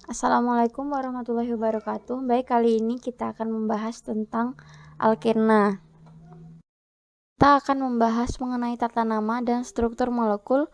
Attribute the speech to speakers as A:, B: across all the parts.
A: Assalamualaikum warahmatullahi wabarakatuh. Baik, kali ini kita akan membahas tentang alkena. Kita akan membahas mengenai tata nama dan struktur molekul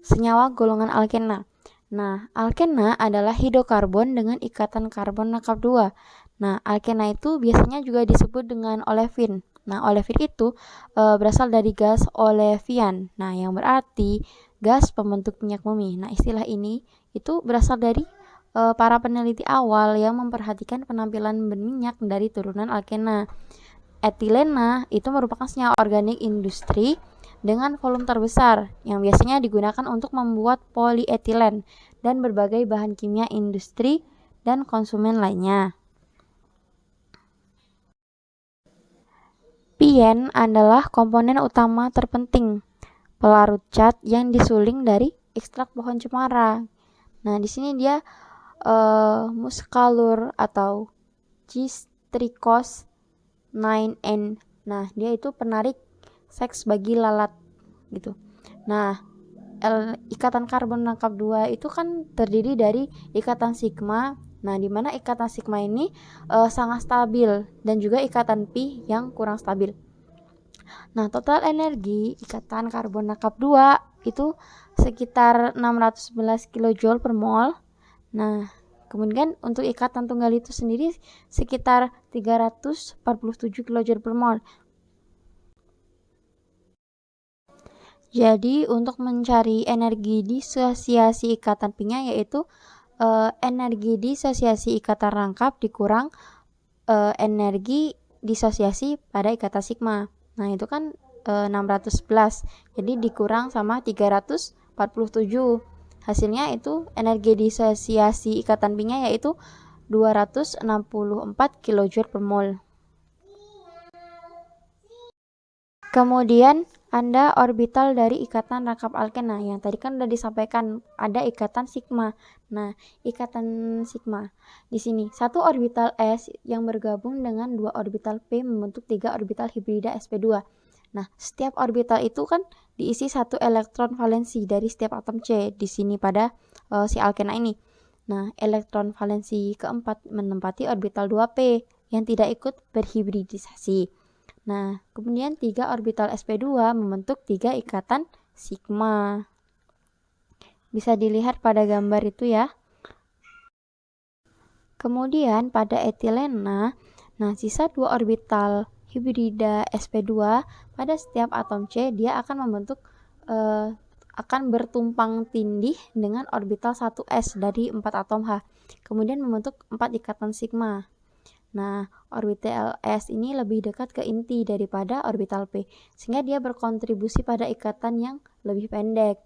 A: senyawa golongan alkena. Nah, alkena adalah hidrokarbon dengan ikatan karbon rangkap 2. Nah, alkena itu biasanya juga disebut dengan olefin. Nah, olefin itu berasal dari gas olevian. Nah, yang berarti gas pembentuk minyak bumi. Nah, istilah ini itu berasal dari para peneliti awal yang memperhatikan penampilan berminyak dari turunan alkena. Etilena itu merupakan senyawa organik industri dengan volume terbesar yang biasanya digunakan untuk membuat polietilen dan berbagai bahan kimia industri dan konsumen lainnya. Pien adalah komponen utama terpenting pelarut cat yang disuling dari ekstrak pohon cemara. Nah, di sini dia muscalur atau Cistricos 9N. Nah, dia itu penarik seks bagi lalat gitu. Nah, ikatan karbon rangkap 2 itu kan terdiri dari ikatan sigma. Nah, di mana ikatan sigma ini sangat stabil dan juga ikatan pi yang kurang stabil. Nah, total energi ikatan karbon rangkap 2 itu sekitar 611 kJ per mol. Nah, kemudian untuk ikatan tunggal itu sendiri sekitar 347 kJ per mol. Jadi untuk mencari energi disosiasi ikatan pi-nya yaitu energi disosiasi ikatan rangkap dikurang energi disosiasi pada ikatan sigma. Nah, itu kan 611. Jadi dikurang sama 347. Hasilnya itu energi disosiasi ikatan pi-nya yaitu 264 kJ per mol. Kemudian ada orbital dari ikatan rangkap alkena. Yang tadi kan udah disampaikan ada ikatan sigma. Nah, ikatan sigma di sini satu orbital S yang bergabung dengan dua orbital P membentuk 3 orbital hibrida sp2. Nah, setiap orbital itu kan diisi satu elektron valensi dari setiap atom C di sini pada si alkena ini. Nah, elektron valensi keempat menempati orbital 2p yang tidak ikut berhibridisasi. Nah, kemudian 3 orbital sp2 membentuk 3 ikatan sigma. Bisa dilihat pada gambar itu ya. Kemudian pada etilena, nah sisa 2 orbital hibrida sp2 pada setiap atom C dia akan membentuk akan bertumpang tindih dengan orbital 1s dari 4 atom H. Kemudian membentuk 4 ikatan sigma. Nah, orbital S ini lebih dekat ke inti daripada orbital P, sehingga dia berkontribusi pada ikatan yang lebih pendek.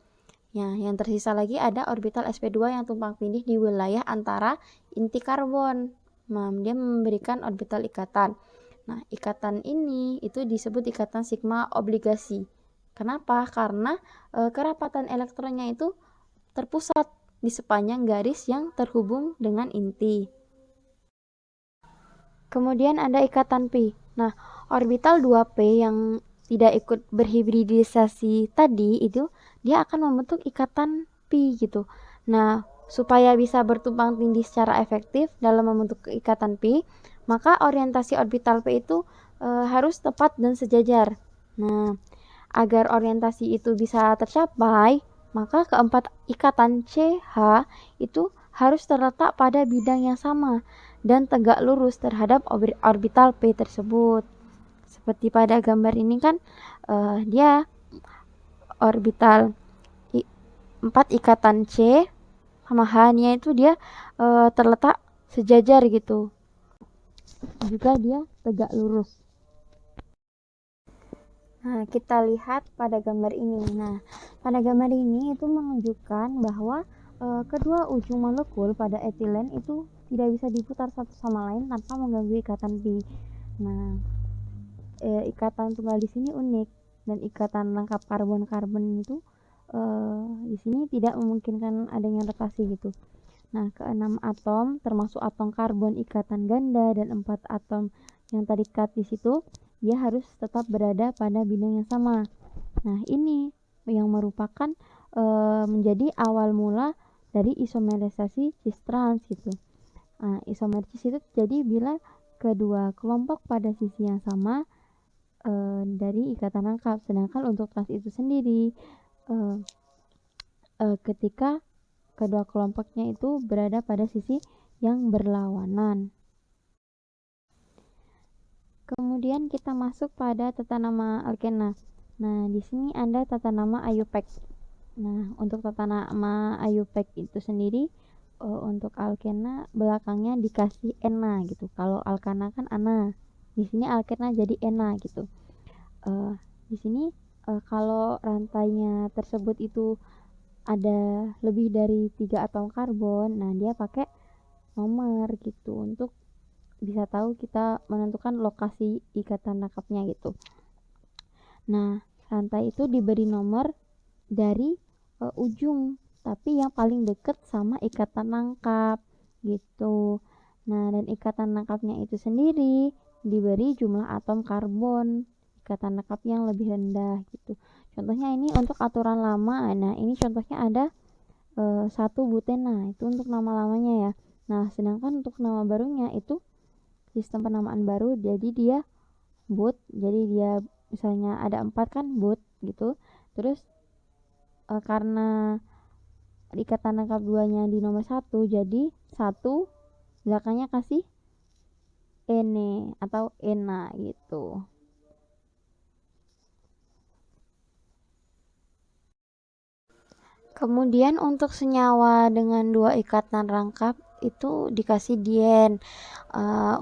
A: Ya, yang tersisa lagi ada orbital sp2 yang tumpang tindih di wilayah antara inti karbon. Nah, dia memberikan orbital ikatan. Nah, ikatan ini itu disebut ikatan sigma obligasi. Kenapa? Karena kerapatan elektronnya itu terpusat di sepanjang garis yang terhubung dengan inti. Kemudian ada ikatan pi. Nah, orbital 2p yang tidak ikut berhibridisasi tadi itu dia akan membentuk ikatan pi gitu. Nah, supaya bisa bertumpang tindih secara efektif dalam membentuk ikatan pi, maka orientasi orbital p itu harus tepat dan sejajar. Nah, agar orientasi itu bisa tercapai, maka keempat ikatan CH itu harus terletak pada bidang yang sama dan tegak lurus terhadap orbital P tersebut. Seperti pada gambar ini kan dia orbital 4 ikatan C sama H-nya itu dia terletak sejajar gitu. Juga dia tegak lurus. Nah, kita lihat pada gambar ini. Nah, pada gambar ini itu menunjukkan bahwa kedua ujung molekul pada etilen itu tidak bisa diputar satu sama lain tanpa mengganggu ikatan pi. Nah, ikatan tunggal di sini unik dan ikatan lengkap karbon-karbon itu di sini tidak memungkinkan adanya rotasi gitu. Nah, ke-6 atom termasuk atom karbon ikatan ganda dan 4 atom yang terikat di situ dia harus tetap berada pada bidang yang sama. Nah, ini yang merupakan menjadi awal mula dari isomerisasi cis trans gitu. Nah, isomer cis itu jadi bila kedua kelompok pada sisi yang sama dari ikatan lengkap. Sedangkan untuk trans itu sendiri ketika kedua kelompoknya itu berada pada sisi yang berlawanan. Kemudian kita masuk pada tata nama alkena. Nah, di sini ada tata nama IUPAC. Nah, untuk tata nama IUPAC itu sendiri untuk alkena belakangnya dikasih ena gitu. Kalau alkana kan ana. Di sini alkena jadi ena gitu. Di sini kalau rantainya tersebut itu ada lebih dari 3 atom karbon, nah dia pakai nomor gitu untuk bisa tahu kita menentukan lokasi ikatan lengkapnya gitu. Nah, rantai itu diberi nomor dari ujung, tapi yang paling deket sama ikatan lengkap gitu. Nah, dan ikatan lengkapnya itu sendiri diberi jumlah atom karbon ikatan lengkap yang lebih rendah gitu. Contohnya ini untuk aturan lama. Nah, ini contohnya ada 1 butena, itu untuk nama lamanya ya. Nah, sedangkan untuk nama barunya itu sistem penamaan baru, jadi dia but, jadi dia misalnya ada 4 kan but gitu. Terus karena ikatan lengkap 2-nya di nomor 1, jadi 1 belakangnya kasih ene atau ena gitu. Kemudian untuk senyawa dengan 2 ikatan rangkap itu dikasih dien.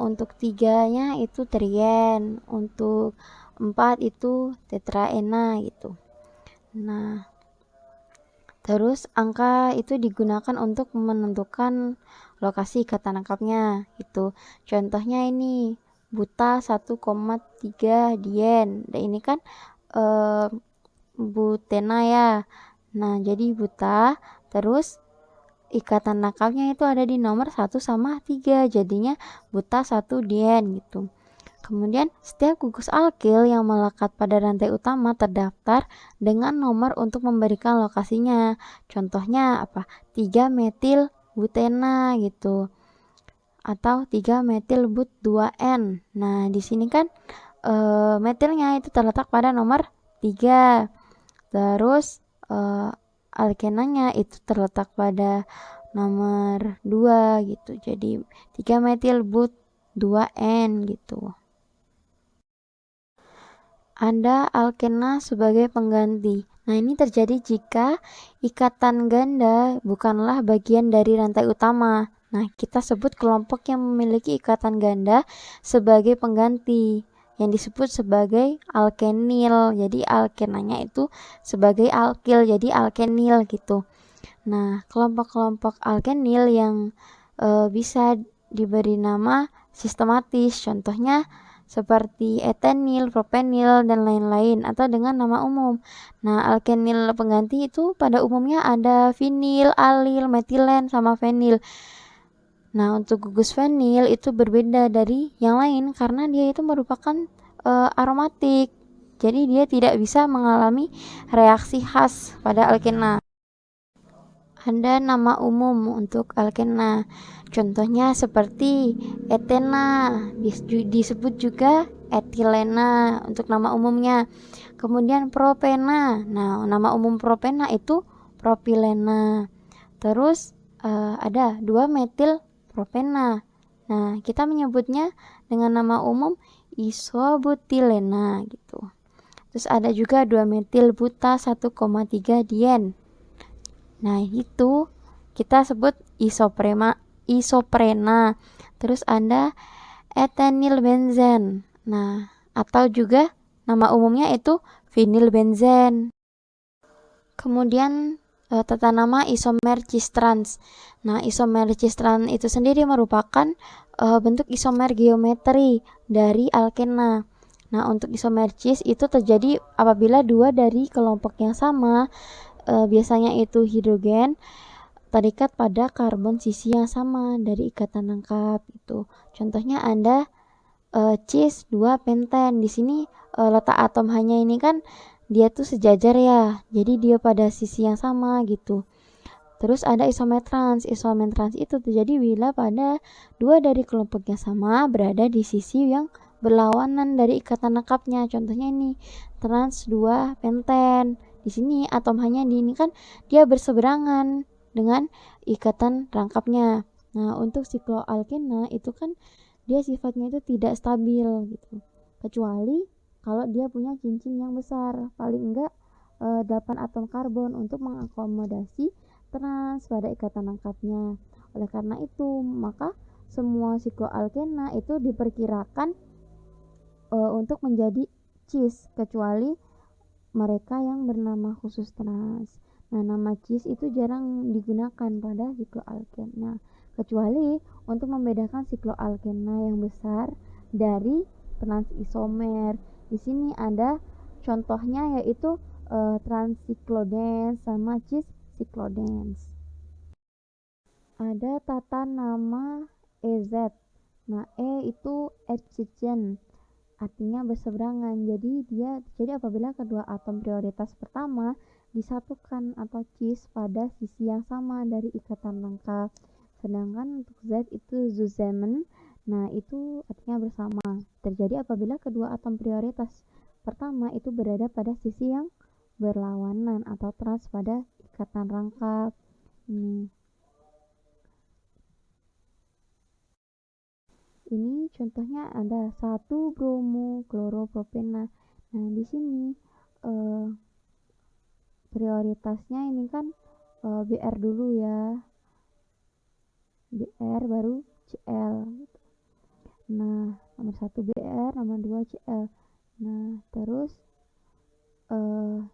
A: Untuk 3-nya itu trien, untuk 4 itu tetraena gitu. Nah, terus angka itu digunakan untuk menentukan lokasi ikatan lengkapnya gitu. Contohnya ini buta 1,3 dien. Dan ini kan butena ya. Nah, jadi buta, terus ikatan lengkapnya itu ada di nomor 1 sama 3, jadinya buta 1 dien gitu. Kemudian setiap gugus alkil yang melekat pada rantai utama terdaftar dengan nomor untuk memberikan lokasinya. Contohnya apa? 3 metil butena gitu. Atau 3 metil but 2N. Nah, di sini kan metilnya itu terletak pada nomor 3. Terus alkenanya itu terletak pada nomor 2 gitu. Jadi 3 metil but 2N gitu. Ada alkena sebagai pengganti. Nah, ini terjadi jika ikatan ganda bukanlah bagian dari rantai utama. Nah, kita sebut kelompok yang memiliki ikatan ganda sebagai pengganti yang disebut sebagai alkenil. Jadi alkenanya itu sebagai alkil, jadi alkenil gitu. Nah, kelompok-kelompok alkenil yang bisa diberi nama sistematis, contohnya seperti etenil, propenil, dan lain-lain, atau dengan nama umum. Nah, alkenil pengganti itu pada umumnya ada vinil, alil, metilen, sama fenil. Nah, untuk gugus fenil itu berbeda dari yang lain karena dia itu merupakan aromatik. Jadi dia tidak bisa mengalami reaksi khas pada alkena. Ada nama umum untuk alkena. Contohnya seperti etena, disebut juga etilena untuk nama umumnya. Kemudian propena. Nah, nama umum propena itu propilena. Terus ada 2 metil propena. Nah, kita menyebutnya dengan nama umum isobutilena gitu. Terus ada juga 2 metil buta 1,3 dien. Nah, itu kita sebut isoprena. Terus ada etenyl benzen. Nah, atau juga nama umumnya itu vinyl benzen. Kemudian tata nama isomer cis trans. Nah, isomer cis trans itu sendiri merupakan bentuk isomer geometri dari alkena. Nah, untuk isomer cis itu terjadi apabila 2 dari kelompok yang sama, biasanya itu hidrogen, terikat pada karbon sisi yang sama dari ikatan lengkap itu. Contohnya ada cis 2 penten. Di sini letak atom H-nya ini kan dia tuh sejajar ya. Jadi dia pada sisi yang sama gitu. Terus ada isometrans. Isometrans itu terjadi bila pada dua dari kelompok yang sama berada di sisi yang berlawanan dari ikatan lengkapnya. Contohnya ini trans 2 penten. Di sini atom hanya di ini kan dia berseberangan dengan ikatan rangkapnya. Nah, untuk sikloalkena itu kan dia sifatnya itu tidak stabil gitu. Kecuali kalau dia punya cincin yang besar, paling enggak 8 atom karbon untuk mengakomodasi trans pada ikatan lengkapnya. Oleh karena itu, maka semua sikloalkena itu diperkirakan untuk menjadi cis kecuali mereka yang bernama khusus trans. Nah, nama cis itu jarang digunakan pada sikloalkena kecuali untuk membedakan sikloalkena yang besar dari trans isomer. Di sini ada contohnya yaitu transiklodens sama cis cyclodens. Ada tata nama EZ. Nah, E itu adjacent, artinya berseberangan. Jadi apabila kedua atom prioritas pertama disatukan atau cis pada sisi yang sama dari ikatan lengkap. Sedangkan untuk Z itu zusammen. Nah, itu artinya bersama. Terjadi apabila kedua atom prioritas pertama itu berada pada sisi yang berlawanan atau trans pada ikatan rangkap. Ini contohnya ada 1 bromo kloropropena. Nah, di sini prioritasnya ini kan Br dulu ya. Br baru Cl. Nah, nomor 1 Br, nomor 2 Cl. Nah, terus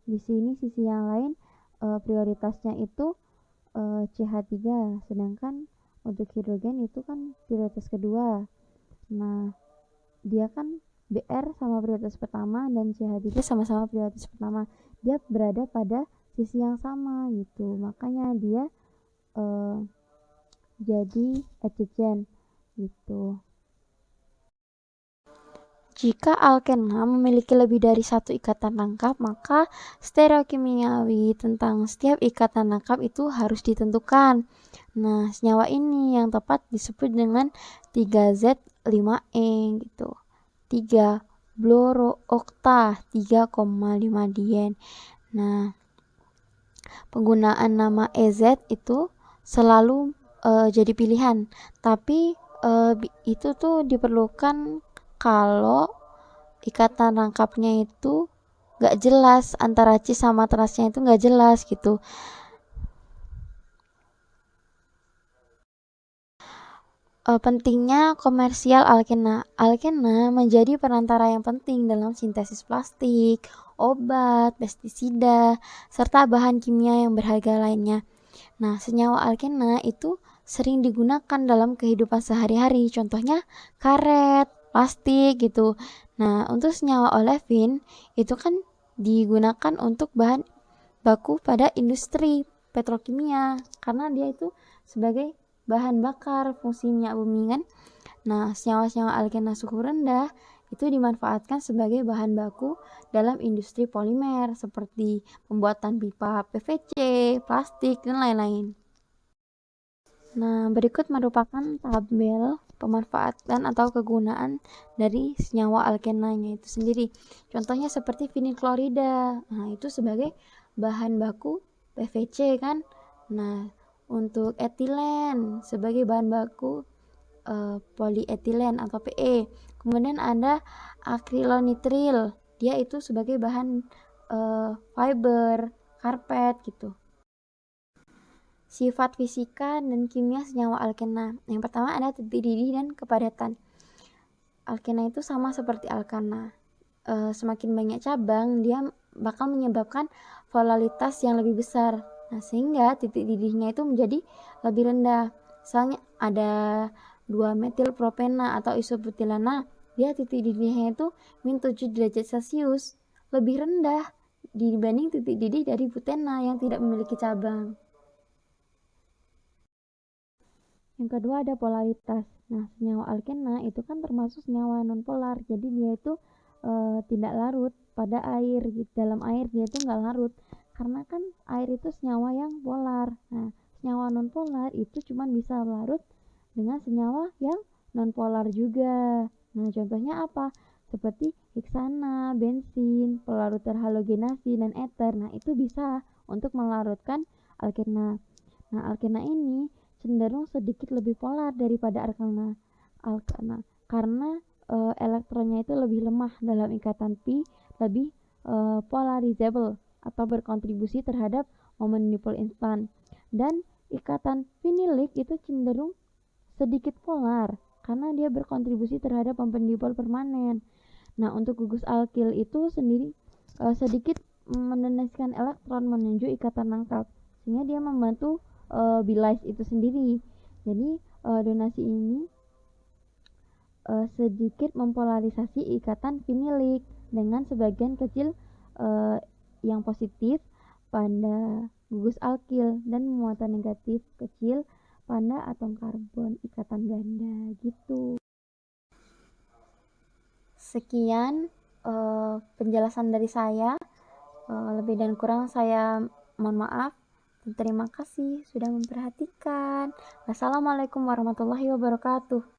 A: di sini sisi yang lain prioritasnya itu CH3, sedangkan untuk hidrogen itu kan prioritas kedua. Nah, dia kan Br sama prioritas pertama dan CH3 sama-sama prioritas pertama. Dia berada pada sisi yang sama gitu. Makanya dia jadi adjacent gitu. Jika alkena memiliki lebih dari satu ikatan lengkap, maka stereokimiawi tentang setiap ikatan lengkap itu harus ditentukan. Nah, senyawa ini yang tepat disebut dengan 3Z5E gitu. 3 bloro-okta 3,5 dien. Nah, penggunaan nama EZ itu selalu jadi pilihan, tapi itu tuh diperlukan kalau ikatan rangkapnya itu gak jelas, antara cis sama transnya itu gak jelas gitu. Pentingnya komersial alkena. Alkena menjadi perantara yang penting dalam sintesis plastik, obat, pestisida, serta bahan kimia yang berharga lainnya. Nah, senyawa alkena itu sering digunakan dalam kehidupan sehari-hari, contohnya karet, plastik gitu. Nah, untuk senyawa olefin itu kan digunakan untuk bahan baku pada industri petrokimia karena dia itu sebagai bahan bakar fungsi minyak bumi kan. Nah, senyawa-senyawa alkena suhu rendah itu dimanfaatkan sebagai bahan baku dalam industri polimer seperti pembuatan pipa PVC, plastik, dan lain-lain. Nah, berikut merupakan tabel pemanfaatan atau kegunaan dari senyawa alkenanya itu sendiri. Contohnya seperti vinil klorida. Nah, itu sebagai bahan baku PVC kan. Nah, untuk etilen sebagai bahan baku polietilen atau PE. Kemudian ada akrilonitril. Dia itu sebagai bahan fiber, karpet gitu. Sifat fisika dan kimia senyawa alkena. Yang pertama ada titik didih dan kepadatan. Alkena itu sama seperti alkana. Semakin banyak cabang, dia bakal menyebabkan polaritas yang lebih besar. Nah, sehingga titik didihnya itu menjadi lebih rendah. Misalnya ada 2 metil propena atau isobutilana, dia titik didihnya itu -7 derajat Celcius, lebih rendah dibanding titik didih dari butena yang tidak memiliki cabang. Yang kedua ada polaritas. Nah, senyawa alkena itu kan termasuk senyawa nonpolar, jadi dia itu tidak larut pada air. Dalam air dia itu nggak larut karena kan air itu senyawa yang polar. Nah, senyawa nonpolar itu cuma bisa larut dengan senyawa yang nonpolar juga. Nah, contohnya apa? Seperti heksana, bensin, pelarut terhalogenasi, dan ether. Nah, itu bisa untuk melarutkan alkena. Nah, alkena ini cenderung sedikit lebih polar daripada alkana karena elektronnya itu lebih lemah dalam ikatan pi, lebih polarizable atau berkontribusi terhadap momen dipol instan. Dan ikatan finilik itu cenderung sedikit polar karena dia berkontribusi terhadap dipol permanen. Nah, untuk gugus alkil itu sendiri sedikit mendonasikan elektron menuju ikatan lengkap sehingga dia membantu bilize itu sendiri. Jadi donasi ini sedikit mempolarisasi ikatan finilik dengan sebagian kecil yang positif pada gugus alkil dan muatan negatif kecil pada atom karbon ikatan ganda gitu. Sekian penjelasan dari saya. Lebih dan kurang saya mohon maaf. Terima kasih sudah memperhatikan. Wassalamualaikum warahmatullahi wabarakatuh.